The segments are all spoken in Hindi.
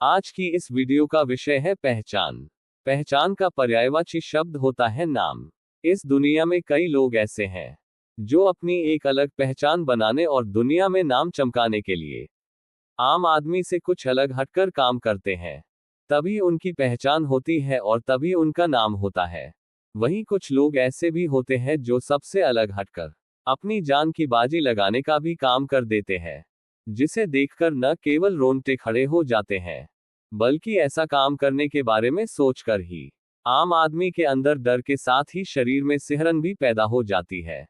आज की इस वीडियो का विषय है पहचान। पहचान का पर्यायवाची शब्द होता है नाम। इस दुनिया में कई लोग ऐसे हैं जो अपनी एक अलग पहचान बनाने और दुनिया में नाम चमकाने के लिए आम आदमी से कुछ अलग हटकर काम करते हैं। तभी उनकी पहचान होती है और तभी उनका नाम होता है। वहीं कुछ लोग ऐसे भी होते हैं जो सबसे अलग हटकर अपनी जान की बाजी लगाने का भी काम कर देते हैं, जिसे देखकर न केवल रोंगटे खड़े हो जाते हैं, बल्कि ऐसा काम करने के बारे में सोचकर ही आम आदमी के अंदर डर के साथ ही शरीर में सिहरन भी पैदा हो जाती है।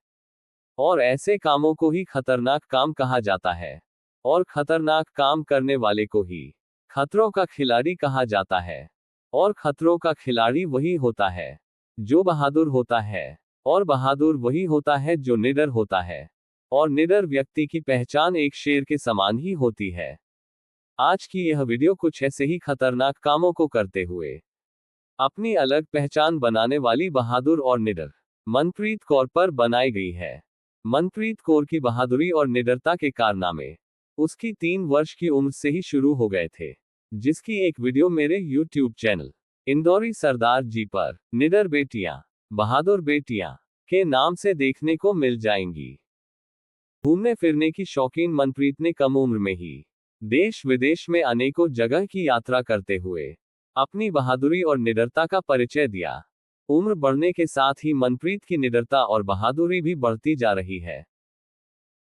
और ऐसे कामों को ही खतरनाक काम कहा जाता है। और खतरनाक काम करने वाले को ही खतरों का खिलाड़ी कहा जाता है। और खतरों का खिलाड़ी वही होता है जो बहादुर होता है। और बहादुर वही होता है जो निडर होता है। और निडर व्यक्ति की पहचान एक शेर के समान ही होती है। आज की यह वीडियो कुछ ऐसे ही खतरनाक कामों को करते हुए अपनी अलग पहचान बनाने वाली बहादुर और निडर मनप्रीत कौर पर बनाई गई है। मनप्रीत कौर की बहादुरी और निडरता के कारनामे उसकी 3 वर्ष की उम्र से ही शुरू हो गए थे, जिसकी एक वीडियो मेरे YouTube चैनल इंदौरी सरदार जी पर निडर बेटियां, बहादुर बेटियां के नाम से देखने को मिल जाएंगी। घूमने फिरने की शौकीन मनप्रीत ने कम उम्र में ही देश विदेश में अनेकों जगह की यात्रा करते हुए अपनी बहादुरी और निडरता का परिचय दिया। उम्र बढ़ने के साथ ही मनप्रीत की निडरता और बहादुरी भी बढ़ती जा रही है।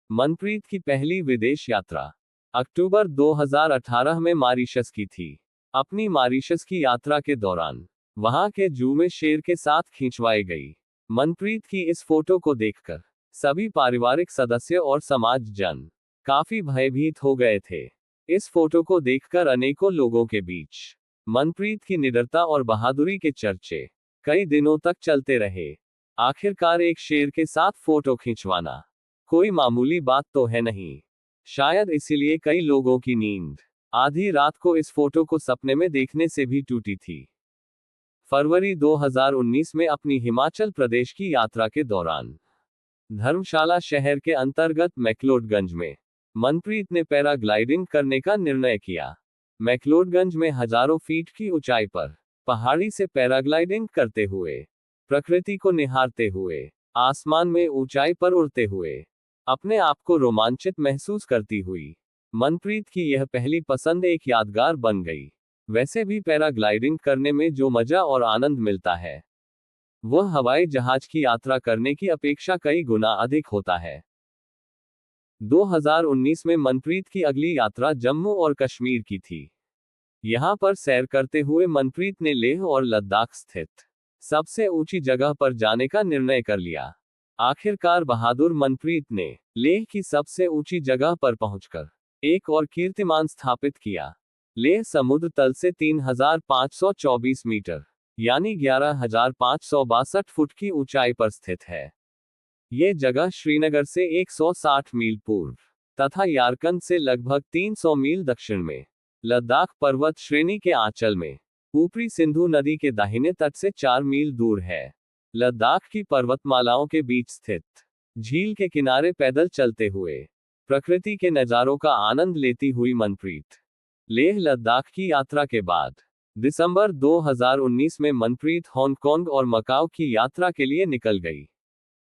मनप्रीत की पहली विदेश यात्रा अक्टूबर 2018 में मॉरीशस की थी। अपनी मॉरीशस की यात्रा के दौरान वहां के जू में शेर के साथ खिंचवाई गई मनप्रीत की इस फोटो को देखकर सभी पारिवारिक सदस्य और समाज जन काफी भयभीत हो गए थे। इस फोटो को देखकर अनेकों लोगों के बीच मनप्रीत की निडरता और बहादुरी के चर्चे कई दिनों तक चलते रहे। आखिरकार एक शेर के साथ फोटो खिंचवाना कोई मामूली बात तो है नहीं। शायद इसीलिए कई लोगों की नींद आधी रात को इस फोटो को सपने में देखने से भी टूटी थी। फरवरी 2019 में अपनी हिमाचल प्रदेश की यात्रा के दौरान धर्मशाला शहर के अंतर्गत मैक्लोडगंज में मनप्रीत ने पैराग्लाइडिंग करने का निर्णय किया। मैक्लोडगंज में हजारों फीट की ऊंचाई पर पहाड़ी से पैराग्लाइडिंग करते हुए, प्रकृति को निहारते हुए, आसमान में ऊंचाई पर उड़ते हुए अपने आप को रोमांचित महसूस करती हुई मनप्रीत की यह पहली पसंद एक यादगार बन गई। वैसे भी पैराग्लाइडिंग करने में जो मजा और आनंद मिलता है वह हवाई जहाज की यात्रा करने की अपेक्षा कई गुना अधिक होता है। 2019 में मनप्रीत की अगली यात्रा जम्मू और कश्मीर की थी। यहां पर सैर करते हुए मनप्रीत ने लेह और लद्दाख स्थित सबसे ऊंची जगह पर जाने का निर्णय कर लिया। आखिरकार बहादुर मनप्रीत ने लेह की सबसे ऊंची जगह पर पहुंचकर एक और कीर्तिमान स्थापित किया। लेह समुद्र तल से 3524 मीटर यानी 11,562 फुट की ऊंचाई पर स्थित है। ये जगह श्रीनगर से 160 मील पूर्व तथा यारकंद से लगभग 300 मील दक्षिण में, लद्दाख पर्वत श्रेणी के आंचल में, ऊपरी सिंधु नदी के दाहिने तट से 4 मील दूर है। लद्दाख की पर्वतमालाओं के बीच स्थित झील के किनारे पैदल चलते हुए प्रकृति के नज़ारों का आनंद लेती हुई मनप्रीत लेह लद्दाख की यात्रा के बाद दिसंबर 2019 में मनप्रीत हांगकांग और मकाओ की यात्रा के लिए निकल गई।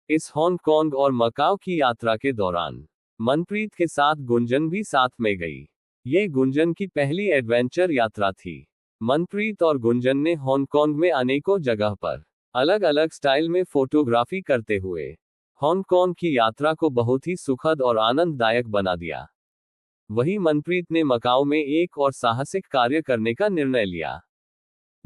इस हांगकांग और मकाओ की यात्रा के दौरान मनप्रीत के साथ गुंजन भी साथ में गई। ये गुंजन की पहली एडवेंचर यात्रा थी। मनप्रीत और गुंजन ने हांगकांग में अनेकों जगह पर अलग अलग स्टाइल में फोटोग्राफी करते हुए हांगकांग की यात्रा को बहुत ही सुखद और आनंददायक बना दिया। वहीं मनप्रीत ने मकाओ में एक और साहसिक कार्य करने का निर्णय लिया,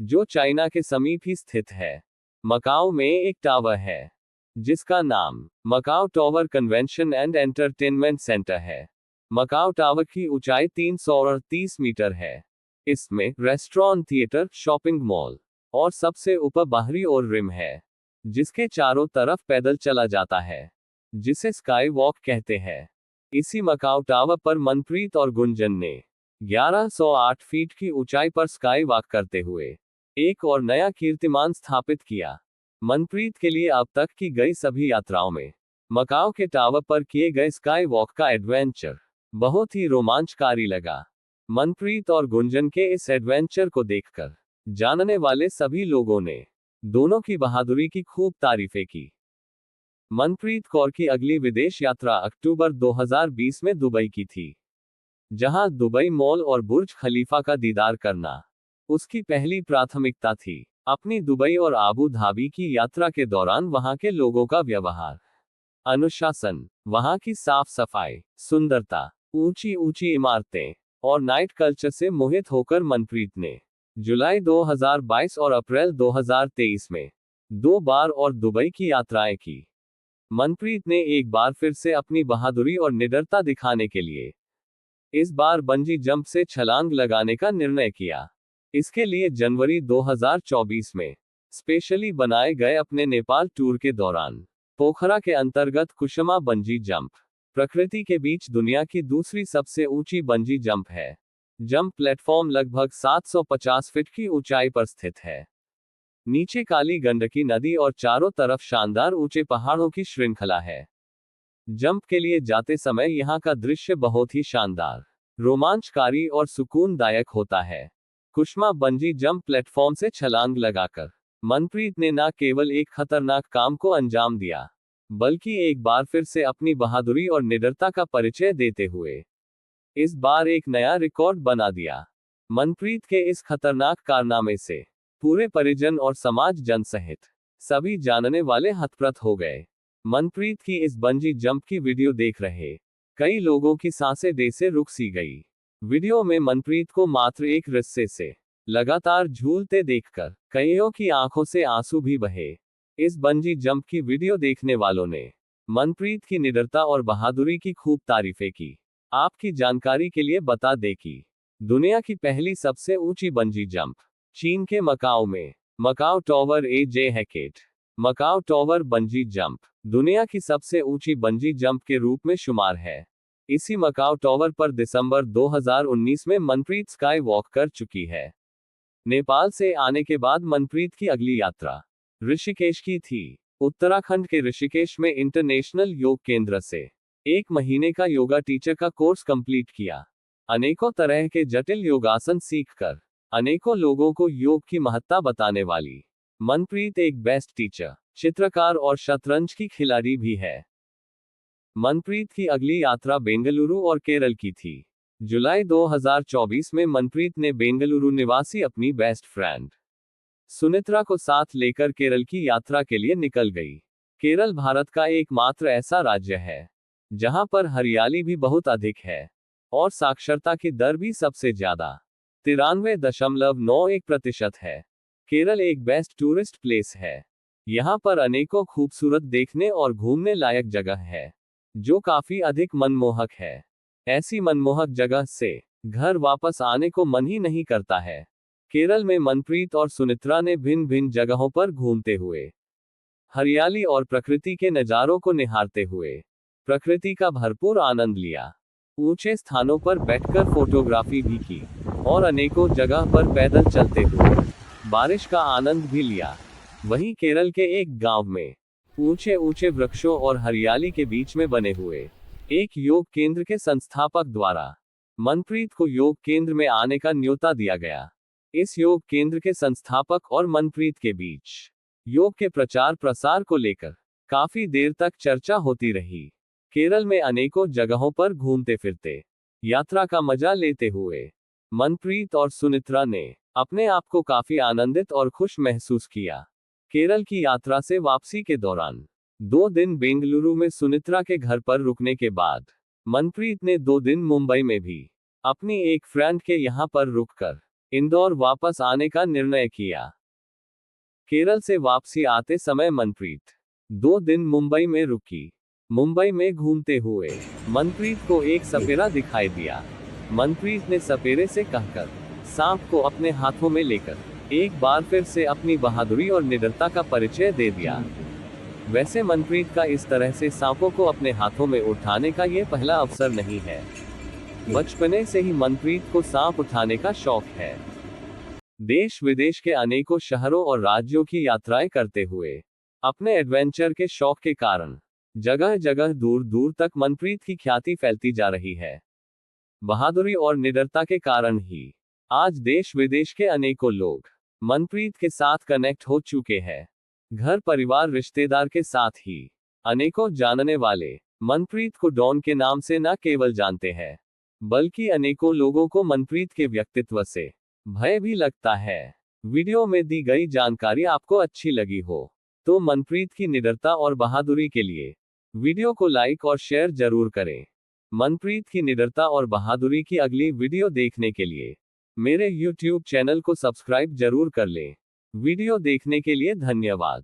जो चाइना के समीप ही स्थित है। मकाओ में एक टावर है जिसका नाम Macao tower convention and entertainment centre है। मकाओ टावर की ऊंचाई 338 मीटर है। इसमें रेस्टोरेंट, थिएटर, शॉपिंग मॉल और सबसे ऊपर बाहरी और रिम है, जिसके चारों तरफ पैदल चला जाता है, जिसे स्काई वॉक कहते हैं। इसी मकाओ टावर पर मनप्रीत और गुंजन ने 1108 फीट की ऊंचाई पर स्काई वॉक करते हुए एक और नया कीर्तिमान स्थापित किया। मनप्रीत के लिए अब तक की गई सभी यात्राओं में मकाओ के टावर पर किए गए स्काई वॉक का एडवेंचर बहुत ही रोमांचकारी लगा। मनप्रीत और गुंजन के इस एडवेंचर को देखकर जानने वाले सभी लोगों ने दोनों की बहादुरी की खूब तारीफें की। मनप्रीत कौर की अगली विदेश यात्रा अक्टूबर 2020 में दुबई की थी, जहां दुबई मॉल और बुर्ज खलीफा का दीदार करना उसकी पहली प्राथमिकता थी। अपनी दुबई और आबू धाबी की यात्रा के दौरान वहां के लोगों का व्यवहार, अनुशासन, वहां की साफ सफाई, सुंदरता, ऊंची ऊंची इमारतें और नाइट कल्चर से मोहित होकर मनप्रीत ने जुलाई 2022 और अप्रैल 2023 में 2 बार और दुबई की यात्राएं की। मनप्रीत ने एक बार फिर से अपनी बहादुरी और निडरता दिखाने के लिए इस बार बंजी जंप से छलांग लगाने का निर्णय किया। इसके लिए जनवरी 2024 में स्पेशली बनाए गए अपने नेपाल टूर के दौरान पोखरा के अंतर्गत कुसुमा बंजी जंप प्रकृति के बीच दुनिया की दूसरी सबसे ऊंची बंजी जंप है। जंप प्लेटफॉर्म लगभग 750 फीट की ऊंचाई पर स्थित है। नीचे काली गंडकी नदी और चारों तरफ शानदार ऊंचे पहाड़ों की श्रृंखला है। जंप के लिए जाते समय यहाँ का दृश्य बहुत ही शानदार, रोमांचकारी और सुकूनदायक होता है। कुसुमा बंजी जंप प्लेटफॉर्म से छलांग लगाकर मनप्रीत ने न केवल एक खतरनाक काम को अंजाम दिया, बल्कि एक बार फिर से अपनी बहादुरी और निडरता का परिचय देते हुए इस बार एक नया रिकॉर्ड बना दिया। मनप्रीत के इस खतरनाक कारनामे से पूरे परिजन और समाज जन सहित सभी जानने वाले हतप्रभ हो गए। मनप्रीत की इस बंजी जंप की वीडियो देख रहे कई लोगों की सांसें दे से रुक सी गई। वीडियो में मनप्रीत को मात्र एक रस्से से लगातार झूलते देखकर कईयों की आंखों से आंसू भी बहे। इस बंजी जंप की वीडियो देखने वालों ने मनप्रीत की निडरता और बहादुरी की खूब तारीफें की। आपकी जानकारी के लिए बता दें कि दुनिया की पहली सबसे ऊंची बंजी जंप चीन के मकाओ में Macau tower A J. Hackett Macau tower bungee jump दुनिया की सबसे ऊंची बंजी जंप के रूप में शुमार है। इसी मकाओ टॉवर पर दिसंबर 2019 में मनप्रीत स्काई वॉक कर चुकी है। नेपाल से आने के बाद मनप्रीत की अगली यात्रा ऋषिकेश की थी। उत्तराखंड के ऋषिकेश में इंटरनेशनल योग केंद्र से 1 महीने का योगा टीचर का कोर्स कंप्लीट किया। अनेकों तरह के जटिल योगासन सीखकर अनेकों लोगों को योग की महत्ता बताने वाली मनप्रीत एक बेस्ट टीचर, चित्रकार और शतरंज की खिलाड़ी भी है। मनप्रीत की अगली यात्रा बेंगलुरु और केरल की थी। जुलाई 2024 में मनप्रीत ने बेंगलुरु निवासी अपनी बेस्ट फ्रेंड सुनित्रा को साथ लेकर केरल की यात्रा के लिए निकल गई। केरल भारत का एकमात्र ऐसा राज्य है जहां पर हरियाली भी बहुत अधिक है और साक्षरता की दर भी सबसे ज्यादा 93.91% है। केरल एक बेस्ट टूरिस्ट प्लेस है। यहाँ पर अनेकों खूबसूरत देखने और घूमने लायक जगह है जो काफी अधिक मनमोहक है। ऐसी मनमोहक जगह से घर वापस आने को मन ही नहीं करता है। केरल में मनप्रीत और सुनित्रा ने भिन्न भिन्न जगहों पर घूमते हुए हरियाली और प्रकृति के नज़ारों को निहारते हुए प्रकृति का भरपूर आनंद लिया। ऊंचे स्थानों पर बैठकर फोटोग्राफी भी की और अनेकों जगह पर पैदल चलते हुए बारिश का आनंद भी लिया। वहीं केरल के एक गांव में ऊंचे ऊंचे वृक्षों और हरियाली के बीच में बने हुए एक योग केंद्र के संस्थापक द्वारा मनप्रीत को योग केंद्र में आने का न्योता दिया गया। इस योग केंद्र के संस्थापक और मनप्रीत के बीच योग के प्रचार प्रसार को लेकर काफी देर तक चर्चा होती रही। केरल में अनेकों जगहों पर घूमते फिरते यात्रा का मजा लेते हुए मनप्रीत और सुनित्रा ने अपने आप को काफी आनंदित और खुश महसूस किया। केरल की यात्रा से वापसी के दौरान 2 दिन बेंगलुरु में सुनित्रा के घर पर रुकने के बाद मनप्रीत ने 2 दिन मुंबई में भी अपनी एक फ्रेंड के यहां पर रुककर इंदौर वापस आने का निर्णय किया। केरल से वापसी आते समय मनप्रीत 2 दिन मुंबई में रुकी। मुंबई में घूमते हुए मनप्रीत को एक सपेरा दिखाई दिया। मनप्रीत ने सपेरे से कहकर सांप को अपने हाथों में लेकर एक बार फिर से अपनी बहादुरी और निडरता का परिचय दे दिया। वैसे मनप्रीत का इस तरह से सांपों को अपने हाथों में उठाने का ये पहला अवसर नहीं है। बचपने से ही मनप्रीत को सांप उठाने का शौक है। देश विदेश के अनेकों शहरों और राज्यों की यात्राएं करते हुए अपने एडवेंचर के शौक के कारण जगह जगह दूर दूर तक मनप्रीत की ख्याति फैलती जा रही है। बहादुरी और निडरता के कारण ही आज देश विदेश के अनेकों लोग मनप्रीत के साथ कनेक्ट हो चुके हैं। घर परिवार रिश्तेदार के साथ ही अनेकों जानने वाले मनप्रीत को डॉन के नाम से न केवल जानते हैं, बल्कि अनेकों लोगों को मनप्रीत के व्यक्तित्व से भय भी लगता है। वीडियो में दी गई जानकारी आपको अच्छी लगी हो तो मनप्रीत की निडरता और बहादुरी के लिए वीडियो को लाइक और शेयर जरूर करें। मनप्रीत की निडरता और बहादुरी की अगली वीडियो देखने के लिए मेरे YouTube चैनल को सब्सक्राइब जरूर कर लें। वीडियो देखने के लिए धन्यवाद।